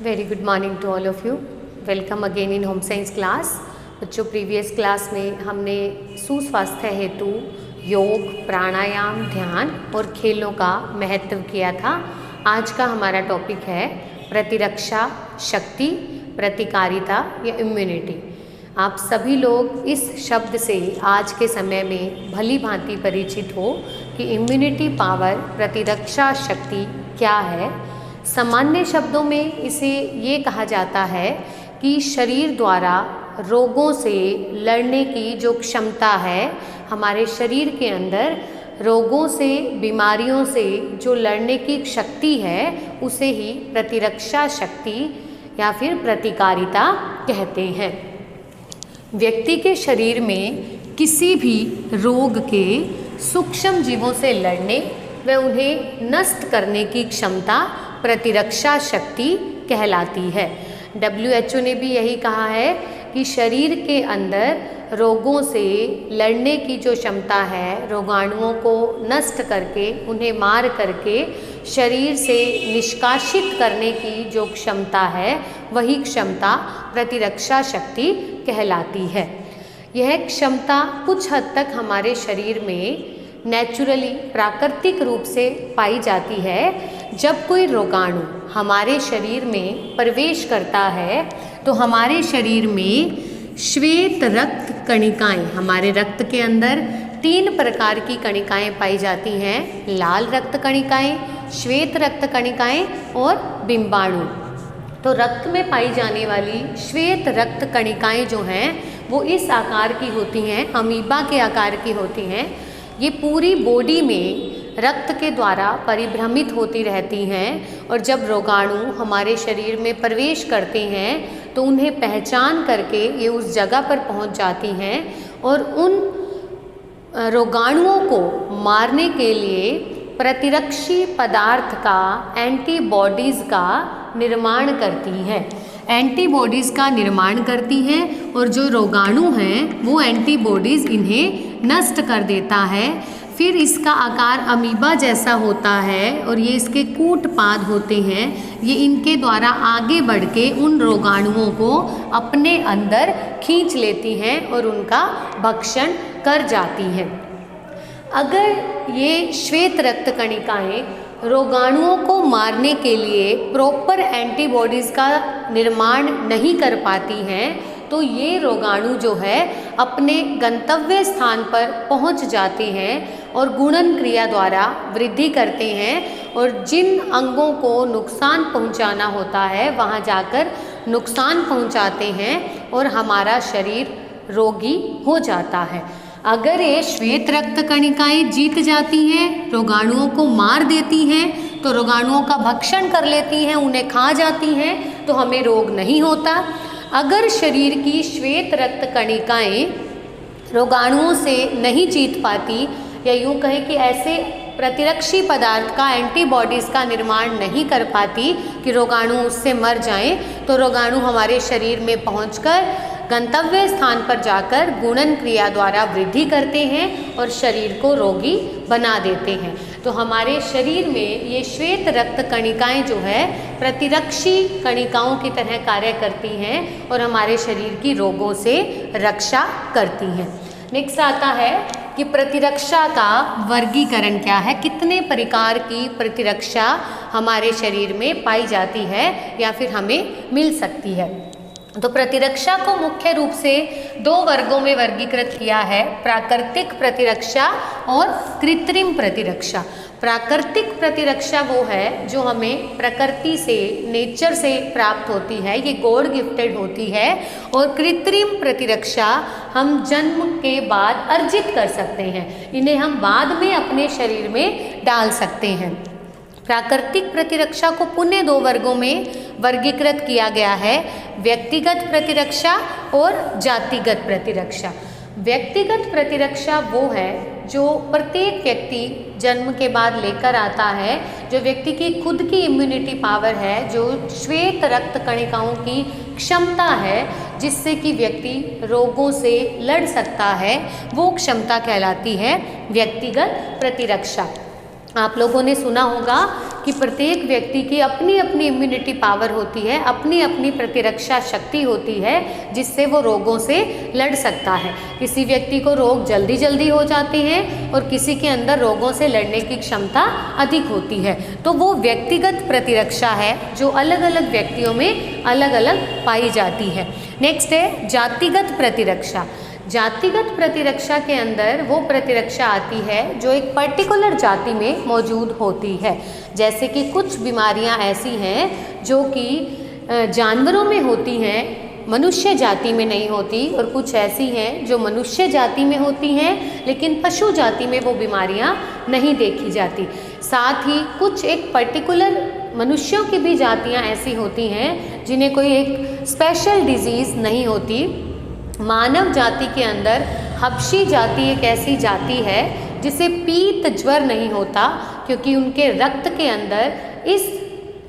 Very good morning to all of you. Welcome again in home science class. बच्चों, previous class में हमने सुस्वास्थ्य हेतु योग, प्राणायाम, ध्यान और खेलों का महत्व किया था। आज का हमारा टॉपिक है प्रतिरक्षा शक्ति, प्रतिकारिता या इम्यूनिटी। आप सभी लोग इस शब्द से आज के समय में भली भांति परिचित हो कि इम्यूनिटी पावर, प्रतिरक्षा शक्ति क्या है। सामान्य शब्दों में इसे ये कहा जाता है कि शरीर द्वारा रोगों से लड़ने की जो क्षमता है, हमारे शरीर के अंदर रोगों से, बीमारियों से जो लड़ने की शक्ति है, उसे ही प्रतिरक्षा शक्ति या फिर प्रतिकारिता कहते हैं। व्यक्ति के शरीर में किसी भी रोग के सूक्ष्म जीवों से लड़ने व उन्हें नष्ट करने की क्षमता प्रतिरक्षा शक्ति कहलाती है। WHO ने भी यही कहा है कि शरीर के अंदर रोगों से लड़ने की जो क्षमता है, रोगाणुओं को नष्ट करके, उन्हें मार करके शरीर से निष्कासित करने की जो क्षमता है, वही क्षमता प्रतिरक्षा शक्ति कहलाती है। यह क्षमता कुछ हद तक हमारे शरीर में नेचुरली, प्राकृतिक रूप से पाई जाती है। जब कोई रोगाणु हमारे शरीर में प्रवेश करता है तो हमारे शरीर में श्वेत रक्त कणिकाएं, हमारे रक्त के अंदर 3 प्रकार की कणिकाएं पाई जाती हैं। लाल रक्त कणिकाएं, श्वेत रक्त कणिकाएं और बिंबाणु। तो रक्त में पाई जाने वाली श्वेत रक्त कणिकाएं जो हैं वो इस आकार की होती हैं, अमीबा के आकार की होती हैं। ये पूरी बॉडी में रक्त के द्वारा परिभ्रमित होती रहती हैं और जब रोगाणु हमारे शरीर में प्रवेश करते हैं तो उन्हें पहचान करके ये उस जगह पर पहुंच जाती हैं और उन रोगाणुओं को मारने के लिए प्रतिरक्षी पदार्थ का, एंटीबॉडीज़ का निर्माण करती हैं। एंटीबॉडीज़ का निर्माण करती हैं और जो रोगाणु हैं वो एंटीबॉडीज़ इन्हें नष्ट कर देता है। फिर इसका आकार अमीबा जैसा होता है और ये इसके कूटपाद होते हैं। ये इनके द्वारा आगे बढ़ के उन रोगाणुओं को अपने अंदर खींच लेती हैं और उनका भक्षण कर जाती हैं। अगर ये श्वेत रक्त कणिकाएं रोगाणुओं को मारने के लिए प्रॉपर एंटीबॉडीज़ का निर्माण नहीं कर पाती हैं तो ये रोगाणु जो है अपने गंतव्य स्थान पर पहुंच जाते हैं और गुणन क्रिया द्वारा वृद्धि करते हैं और जिन अंगों को नुकसान पहुंचाना होता है वहां जाकर नुकसान पहुंचाते हैं और हमारा शरीर रोगी हो जाता है। अगर ये श्वेत रक्त कणिकाएं जीत जाती हैं, रोगाणुओं को मार देती हैं, तो रोगाणुओं का भक्षण कर लेती हैं, उन्हें खा जाती हैं, तो हमें रोग नहीं होता। अगर शरीर की श्वेत रक्त कणिकाएं रोगाणुओं से नहीं जीत पाती या यूँ कहें कि ऐसे प्रतिरक्षी पदार्थ का, एंटीबॉडीज़ का निर्माण नहीं कर पाती कि रोगाणु उससे मर जाएं, तो रोगाणु हमारे शरीर में पहुंचकर गंतव्य स्थान पर जाकर गुणन क्रिया द्वारा वृद्धि करते हैं और शरीर को रोगी बना देते हैं। तो हमारे शरीर में ये श्वेत रक्त कणिकाएं जो है प्रतिरक्षी कणिकाओं की तरह कार्य करती हैं और हमारे शरीर की रोगों से रक्षा करती हैं। नेक्स्ट आता है कि प्रतिरक्षा का वर्गीकरण क्या है, कितने प्रकार की प्रतिरक्षा हमारे शरीर में पाई जाती है या फिर हमें मिल सकती है। तो प्रतिरक्षा को मुख्य रूप से 2 वर्गों में वर्गीकृत किया है, प्राकृतिक प्रतिरक्षा और कृत्रिम प्रतिरक्षा। प्राकृतिक प्रतिरक्षा वो है जो हमें प्रकृति से, नेचर से प्राप्त होती है, ये गॉड गिफ्टेड होती है। और कृत्रिम प्रतिरक्षा हम जन्म के बाद अर्जित कर सकते हैं, इन्हें हम बाद में अपने शरीर में डाल सकते हैं। प्राकृतिक प्रतिरक्षा को पुनः 2 वर्गों में वर्गीकृत किया गया है, व्यक्तिगत प्रतिरक्षा और जातिगत प्रतिरक्षा। व्यक्तिगत प्रतिरक्षा वो है जो प्रत्येक व्यक्ति जन्म के बाद लेकर आता है, जो व्यक्ति की खुद की इम्यूनिटी पावर है, जो श्वेत रक्त कणिकाओं की क्षमता है जिससे कि व्यक्ति रोगों से लड़ सकता है, वो क्षमता कहलाती है व्यक्तिगत प्रतिरक्षा। आप लोगों ने सुना होगा कि प्रत्येक व्यक्ति की अपनी अपनी इम्यूनिटी पावर होती है, अपनी अपनी प्रतिरक्षा शक्ति होती है, जिससे वो रोगों से लड़ सकता है। किसी व्यक्ति को रोग जल्दी जल्दी हो जाते हैं और किसी के अंदर रोगों से लड़ने की क्षमता अधिक होती है। तो वो व्यक्तिगत प्रतिरक्षा है जो अलग अलग व्यक्तियों में अलग अलग पाई जाती है। नेक्स्ट है जातिगत प्रतिरक्षा। जातिगत प्रतिरक्षा के अंदर वो प्रतिरक्षा आती है जो एक पर्टिकुलर जाति में मौजूद होती है। जैसे कि कुछ बीमारियां ऐसी हैं जो कि जानवरों में होती हैं, मनुष्य जाति में नहीं होती, और कुछ ऐसी हैं जो मनुष्य जाति में होती हैं लेकिन पशु जाति में वो बीमारियां नहीं देखी जाती। साथ ही कुछ एक पर्टिकुलर मनुष्यों की भी जातियां ऐसी होती हैं जिन्हें कोई एक स्पेशल डिजीज़ नहीं होती। मानव जाति के अंदर हबशी जाति एक ऐसी जाति है जिसे पीत ज्वर नहीं होता, क्योंकि उनके रक्त के अंदर इस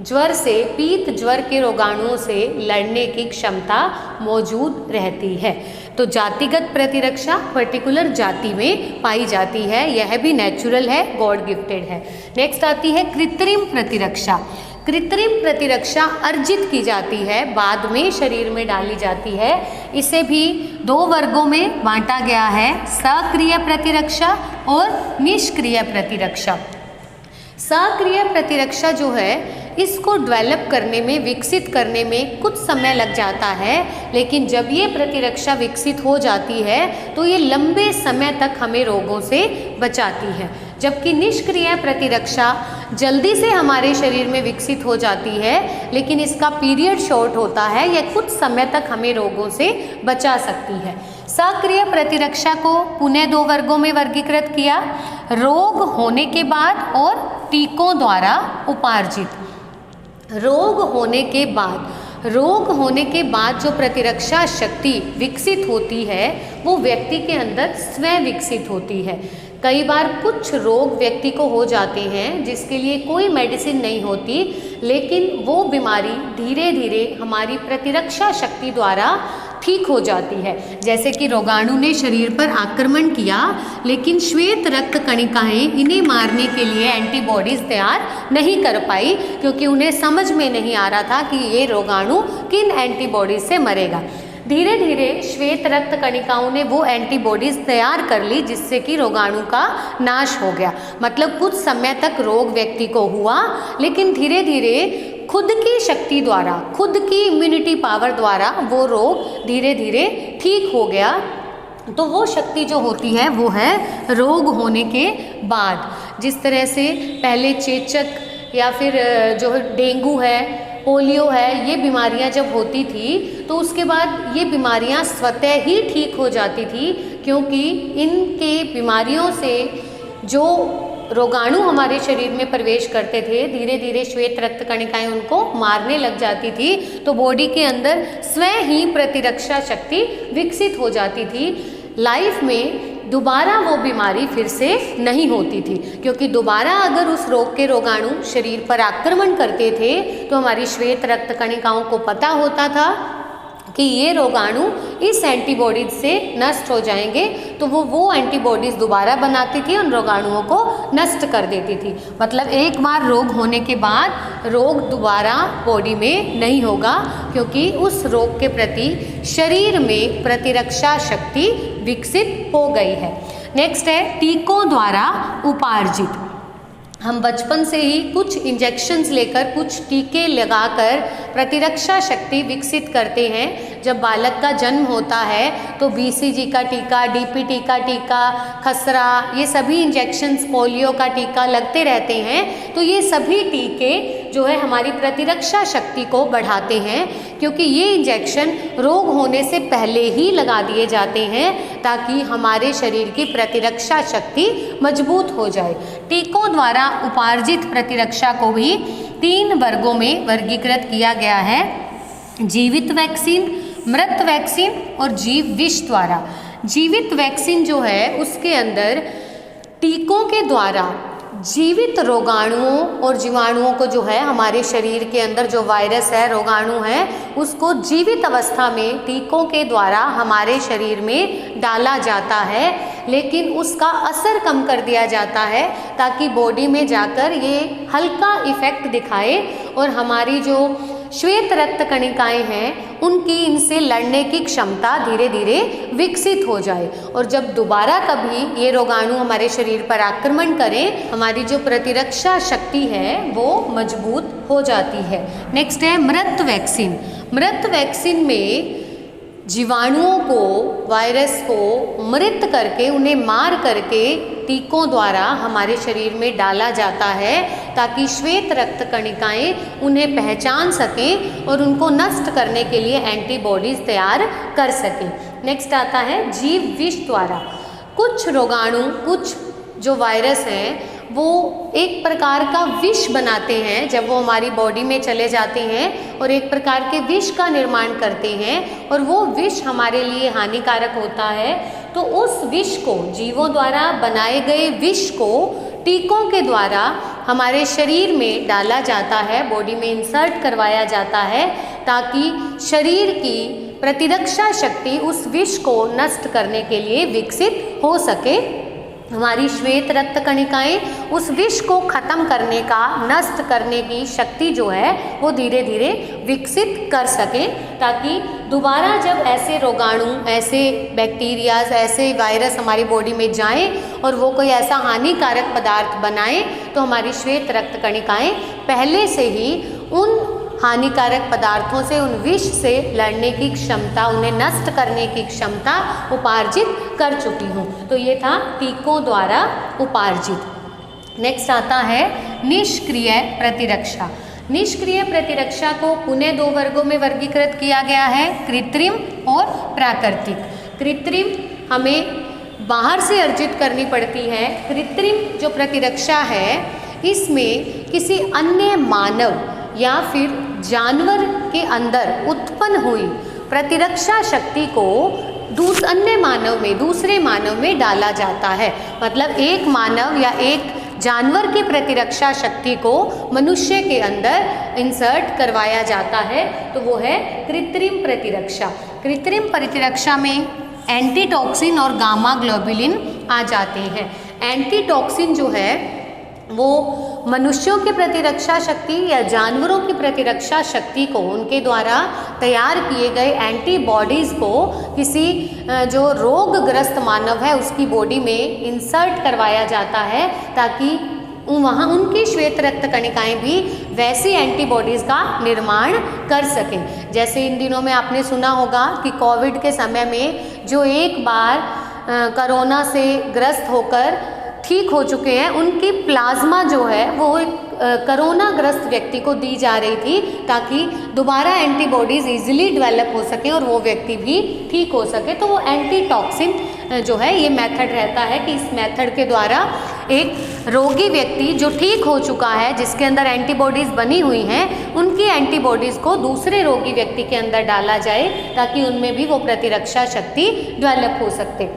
ज्वर से, पीत ज्वर के रोगाणुओं से लड़ने की क्षमता मौजूद रहती है। तो जातिगत प्रतिरक्षा पर्टिकुलर जाति में पाई जाती है, यह भी नेचुरल है, गॉड गिफ्टेड है। नेक्स्ट आती है कृत्रिम प्रतिरक्षा। कृत्रिम प्रतिरक्षा अर्जित की जाती है, बाद में शरीर में डाली जाती है। इसे भी दो वर्गों में बांटा गया है, सक्रिय प्रतिरक्षा और निष्क्रिय प्रतिरक्षा। सक्रिय प्रतिरक्षा जो है इसको डेवलप करने में, विकसित करने में कुछ समय लग जाता है, लेकिन जब ये प्रतिरक्षा विकसित हो जाती है तो ये लंबे समय तक हमें रोगों से बचाती है। जबकि निष्क्रिय प्रतिरक्षा जल्दी से हमारे शरीर में विकसित हो जाती है, लेकिन इसका पीरियड शॉर्ट होता है, यह कुछ समय तक हमें रोगों से बचा सकती है। सक्रिय प्रतिरक्षा को पुनः दो वर्गों में वर्गीकृत किया, रोग होने के बाद और टीकों द्वारा उपार्जित। रोग होने के बाद जो प्रतिरक्षा शक्ति विकसित होती है वो व्यक्ति के अंदर स्वयं विकसित होती है। कई बार कुछ रोग व्यक्ति को हो जाते हैं जिसके लिए कोई मेडिसिन नहीं होती, लेकिन वो बीमारी धीरे धीरे हमारी प्रतिरक्षा शक्ति द्वारा ठीक हो जाती है। जैसे कि रोगाणु ने शरीर पर आक्रमण किया, लेकिन श्वेत रक्त कणिकाएं इन्हें मारने के लिए एंटीबॉडीज तैयार नहीं कर पाई, क्योंकि उन्हें समझ में नहीं आ रहा था कि ये रोगाणु किन एंटीबॉडीज से मरेगा। धीरे धीरे श्वेत रक्त कणिकाओं ने वो एंटीबॉडीज तैयार कर ली जिससे कि रोगाणु का नाश हो गया। मतलब कुछ समय तक रोग व्यक्ति को हुआ, लेकिन धीरे धीरे खुद की शक्ति द्वारा, खुद की इम्यूनिटी पावर द्वारा वो रोग धीरे धीरे ठीक हो गया। तो वो शक्ति जो होती है वो है रोग होने के बाद। जिस तरह से पहले चेचक या फिर जो डेंगू है, पोलियो है, ये बीमारियां जब होती थी तो उसके बाद ये बीमारियां स्वतः ही ठीक हो जाती थी, क्योंकि इनके बीमारियों से जो रोगाणु हमारे शरीर में प्रवेश करते थे, धीरे धीरे श्वेत रक्त कणिकाएं उनको मारने लग जाती थी, तो बॉडी के अंदर स्वयं ही प्रतिरक्षा शक्ति विकसित हो जाती थी। लाइफ में दोबारा वो बीमारी फिर से नहीं होती थी, क्योंकि दोबारा अगर उस रोग के रोगाणु शरीर पर आक्रमण करते थे तो हमारी श्वेत रक्त कणिकाओं को पता होता था कि ये रोगाणु इस एंटीबॉडीज से नष्ट हो जाएंगे, तो वो एंटीबॉडीज दोबारा बनाती थी, उन रोगाणुओं को नष्ट कर देती थी। मतलब एक बार रोग होने के बाद रोग दोबारा बॉडी में नहीं होगा, क्योंकि उस रोग के प्रति शरीर में प्रतिरक्षा शक्ति विकसित हो गई है। नेक्स्ट है टीकों द्वारा उपार्जित। हम बचपन से ही कुछ इंजेक्शन्स लेकर, कुछ टीके लगाकर प्रतिरक्षा शक्ति विकसित करते हैं। जब बालक का जन्म होता है तो BCG का टीका, DPT का टीका, खसरा, ये सभी इंजेक्शन्स, पोलियो का टीका लगते रहते हैं। तो ये सभी टीके जो है हमारी प्रतिरक्षा शक्ति को बढ़ाते हैं, क्योंकि ये इंजेक्शन रोग होने से पहले ही लगा दिए जाते हैं ताकि हमारे शरीर की प्रतिरक्षा शक्ति मजबूत हो जाए। टीकों द्वारा उपार्जित प्रतिरक्षा को भी 3 वर्गों में वर्गीकृत किया गया है, जीवित वैक्सीन, मृत वैक्सीन और जीव विष द्वारा। जीवित वैक्सीन जो है उसके अंदर टीकों के द्वारा जीवित रोगाणुओं और जीवाणुओं को जो है हमारे शरीर के अंदर जो वायरस है, रोगाणु है, उसको जीवित अवस्था में टीकों के द्वारा हमारे शरीर में डाला जाता है। लेकिन उसका असर कम कर दिया जाता है ताकि बॉडी में जाकर ये हल्का इफेक्ट दिखाए और हमारी जो श्वेत रक्त कणिकाएं हैं उनकी इनसे लड़ने की क्षमता धीरे धीरे विकसित हो जाए, और जब दोबारा कभी ये रोगाणु हमारे शरीर पर आक्रमण करें, हमारी जो प्रतिरक्षा शक्ति है वो मजबूत हो जाती है। नेक्स्ट है मृत वैक्सीन। मृत वैक्सीन में जीवाणुओं को, वायरस को मृत करके, उन्हें मार करके टीकों द्वारा हमारे शरीर में डाला जाता है ताकि श्वेत रक्त कणिकाएं उन्हें पहचान सकें और उनको नष्ट करने के लिए एंटीबॉडीज तैयार कर सकें। नेक्स्ट आता है जीव विष द्वारा। कुछ रोगाणु, कुछ जो वायरस हैं वो एक प्रकार का विष बनाते हैं जब वो हमारी बॉडी में चले जाते हैं और एक प्रकार के विष का निर्माण करते हैं, और वो विष हमारे लिए हानिकारक होता है। तो उस विष को, जीवों द्वारा बनाए गए विष को टीकों के द्वारा हमारे शरीर में डाला जाता है, बॉडी में इंसर्ट करवाया जाता है ताकि शरीर की प्रतिरक्षा शक्ति उस विष को नष्ट करने के लिए विकसित हो सके। हमारी श्वेत रक्त कणिकाएं उस विष को खत्म करने का, नष्ट करने की शक्ति जो है वो धीरे धीरे विकसित कर सकें ताकि दोबारा जब ऐसे रोगाणु, ऐसे बैक्टीरियाज, ऐसे वायरस हमारी बॉडी में जाएं और वो कोई ऐसा हानिकारक पदार्थ बनाएं तो हमारी श्वेत रक्त कणिकाएं पहले से ही उन हानिकारक पदार्थों से, उन विष से लड़ने की क्षमता, उन्हें नष्ट करने की क्षमता उपार्जित कर चुकी हूँ। तो ये था टीकों द्वारा उपार्जित। नेक्स्ट आता है निष्क्रिय प्रतिरक्षा। निष्क्रिय प्रतिरक्षा को पुनः दो वर्गों में वर्गीकृत किया गया है, कृत्रिम और प्राकृतिक। कृत्रिम हमें बाहर से अर्जित करनी पड़ती है। कृत्रिम जो प्रतिरक्षा है इसमें किसी अन्य मानव या फिर जानवर के अंदर उत्पन्न हुई प्रतिरक्षा शक्ति को अन्य मानव में, दूसरे मानव में डाला जाता है। मतलब एक मानव या एक जानवर की प्रतिरक्षा शक्ति को मनुष्य के अंदर इंसर्ट करवाया जाता है, तो वो है कृत्रिम प्रतिरक्षा। कृत्रिम प्रतिरक्षा में एंटीटॉक्सिन और गामा ग्लोबुलिन आ जाते हैं। एंटीटॉक्सिन जो है वो मनुष्यों की प्रतिरक्षा शक्ति या जानवरों की प्रतिरक्षा शक्ति को, उनके द्वारा तैयार किए गए एंटीबॉडीज़ को किसी जो रोगग्रस्त मानव है उसकी बॉडी में इंसर्ट करवाया जाता है ताकि वहाँ उनकी श्वेत रक्त कणिकाएं भी वैसी एंटीबॉडीज़ का निर्माण कर सकें। जैसे इन दिनों में आपने सुना होगा कि कोविड के समय में जो एक बार कोरोना से ग्रस्त होकर ठीक हो चुके हैं, उनकी प्लाज्मा जो है वो कोरोना ग्रस्त व्यक्ति को दी जा रही थी ताकि दोबारा एंटीबॉडीज़ इजीली डेवलप हो सके और वो व्यक्ति भी ठीक हो सके। तो वो एंटीटॉक्सिन जो है ये मेथड रहता है कि इस मेथड के द्वारा एक रोगी व्यक्ति जो ठीक हो चुका है, जिसके अंदर एंटीबॉडीज़ बनी हुई हैं, उनकी एंटीबॉडीज़ को दूसरे रोगी व्यक्ति के अंदर डाला जाए ताकि उनमें भी वो प्रतिरक्षा शक्ति डेवलप हो सकते।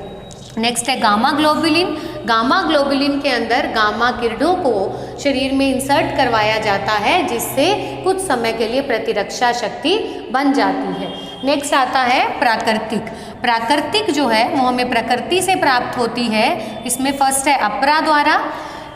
नेक्स्ट है गामा ग्लोबुलिन। गामा ग्लोबुलिन के अंदर गामा किरणों को शरीर में इंसर्ट करवाया जाता है जिससे कुछ समय के लिए प्रतिरक्षा शक्ति बन जाती है। नेक्स्ट आता है प्राकृतिक। प्राकृतिक जो है वो हमें प्रकृति से प्राप्त होती है। इसमें फर्स्ट है अपरा द्वारा।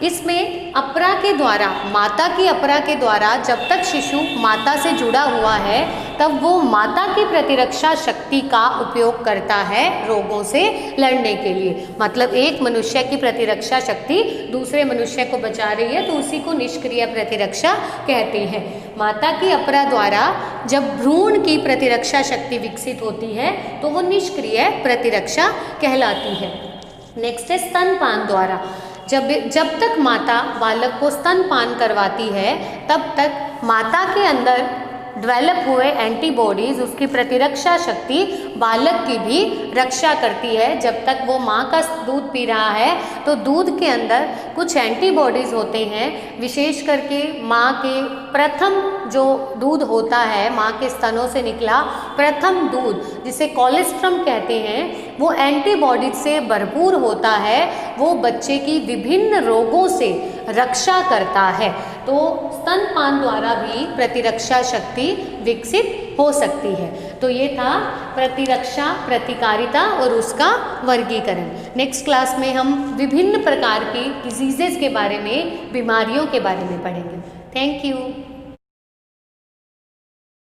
इसमें अपरा के द्वारा, माता की अपरा के द्वारा जब तक शिशु माता से जुड़ा हुआ है तब वो माता की प्रतिरक्षा शक्ति का उपयोग करता है रोगों से लड़ने के लिए। मतलब एक मनुष्य की प्रतिरक्षा शक्ति दूसरे मनुष्य को बचा रही है तो उसी को निष्क्रिय प्रतिरक्षा कहते हैं। माता की अपरा द्वारा जब भ्रूण की प्रतिरक्षा शक्ति विकसित होती है तो वो निष्क्रिय प्रतिरक्षा कहलाती है। नेक्स्ट है स्तनपान द्वारा। जब तक माता बालक को स्तनपान करवाती है तब तक माता के अंदर डेवलप हुए एंटीबॉडीज़, उसकी प्रतिरक्षा शक्ति बालक की भी रक्षा करती है। जब तक वो माँ का दूध पी रहा है तो दूध के अंदर कुछ एंटीबॉडीज़ होते हैं, विशेष करके माँ के प्रथम जो दूध होता है, माँ के स्तनों से निकला प्रथम दूध जिसे कोलेस्ट्रम कहते हैं, वो एंटीबॉडीज से भरपूर होता है। वो बच्चे की विभिन्न रोगों से रक्षा करता है। तो स्तनपान द्वारा भी प्रतिरक्षा शक्ति विकसित हो सकती है। तो ये था प्रतिरक्षा, प्रतिकारिता और उसका वर्गीकरण। नेक्स्ट क्लास में हम विभिन्न प्रकार की डिजीजेस के बारे में, बीमारियों के बारे में पढ़ेंगे। Thank you.